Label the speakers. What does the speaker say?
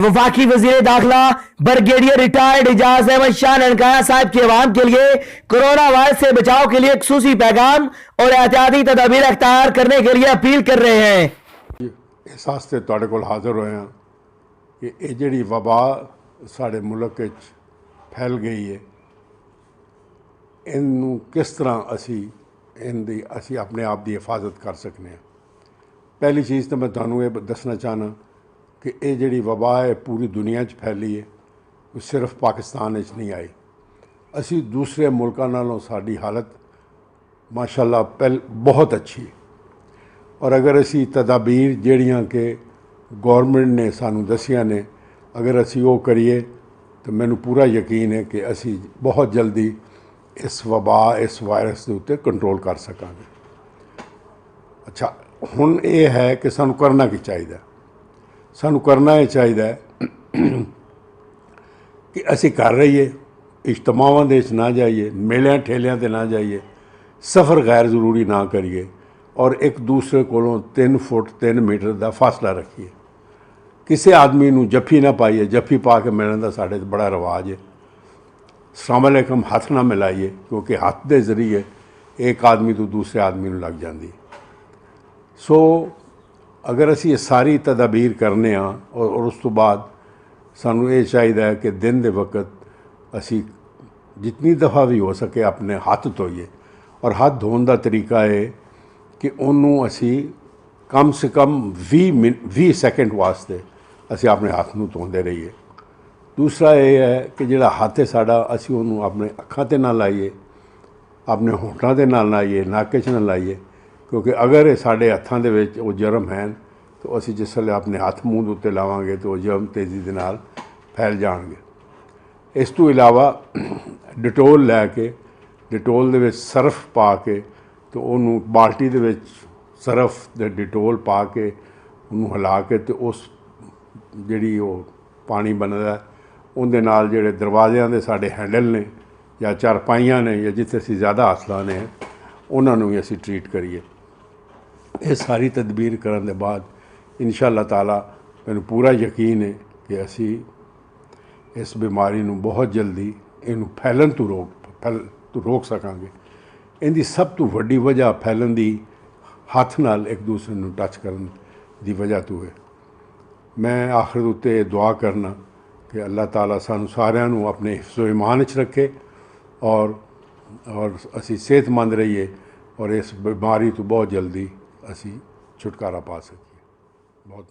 Speaker 1: वफाकी वजीर दाखिला ब्रिगेडियर रिटायर्ड एजाज अहमद शाह ननकाना साहब की अवाम के लिए कोरोना वायरस से बचाव के लिए खसूसी पैगाम और एहतियाती तदाबीर अख्तियार करने के लिए अपील कर रहे हैं।
Speaker 2: इस वास्ते तुहाडे कोल हाज़र होए हां कि ये जिहड़ी वबा साडे मुल्क विच फैल गई है, इनू किस तरह असी अपने आप की हिफाजत कर सकते हैं। पहली चीज़ तो मैं तुहानू ये दसना चाहना कि ये जिहड़ी वबा है पूरी दुनिया च फैली है, वो सिर्फ पाकिस्तान विच नहीं आई। असी दूसरे मुल्कों नालों साडी हालत माशाअल्लाह बहुत अच्छी है। और अगर असी तदाबीर जिहड़ियां कि गौरमेंट ने सानू दसियां ने अगर असी वो करिए तो मैनू पूरा यकीन है कि असी बहुत जल्दी इस वबा इस वायरस के उत्ते कंट्रोल कर सकांगे। अच्छा, हुण ये है कि सानू करना की चाहिए। सानू करना ये चाहिए कि असी घर रहिए, इज्तमावां दे विच ना जाइए, मेलियां ठेलियां ते ना जाइए, सफ़र गैर ज़रूरी ना करिए और एक दूसरे कोलों 3 फुट 3 मीटर का फासला रखिए। किसी आदमी नू जफ्फी ना पाइए, जफ्फी पा के मिलने का साढ़े बड़ा रिवाज है। अस्सलाम वालेकुम हथ ना मिलाइए, क्योंकि हाथ के जरिए एक आदमी तो दूसरे आदमी नू लग जाती। सो अगर असी ये सारी तदाबीर करने और उस तो बाद सानू ये चाहिए कि दिन के वक्त असी जितनी दफ़ा भी हो सके अपने हाथ धोइए। और हाथ धोने का तरीका है कि उन्होंने असी कम से कम 20 सैकेंड वास्ते असी अपने हाथ में धोते रहिए। दूसरा ये है कि जिहड़ा हाथ है साड़ा, असी उन्होंने अपने अखां ते ना लाइए, अपने होठों ते ना लाइए, नाके च ना लाइए, क्योंकि अगर ये साढ़े हत्थों दे विच वो जर्म हैं तो असी जिसले अपने हाथ मूँह दे उत्ते लावांगे तो वो जर्म तेज़ी दे नाल फैल जाएंगे। इस तो इलावा डिटोल लैके डिटोल दे विच सर्फ पा के तो उन्होंने बाल्टी दे विच सर्फ ते डिटोल पा के उन्होंने हिला के तो उस जिहड़ी वो पानी बनदा उहदे नाल जिहड़े दरवाज़ियां दे साडे हैंडल ने या चारपाइयां ने या जिथे असीं ज़्यादा हथ लाने हैं उन्होंने भी असीं ट्रीट करिए। ये सारी तदबीर करन दे बाद इंशाअल्लाह ताला मैनूं पूरा यकीन है कि असी इस बीमारी नूं बहुत जल्दी इनू फैलन तो रोक सकांगे। इनकी सब तो वड्डी वजह फैलन की हाथ नाल एक दूसरे नूं टच करन दी वजह तो है। मैं आखिर उत्ते दुआ करना कि अल्लाह ताला सानू सारिਆਂ नूं अपने हिफ्ज़ो ईमान च रखे और असी सेहतमंद रहिए और इस बीमारी तो बहुत जल्दी असी छुटकारा पा सकिए। बहुत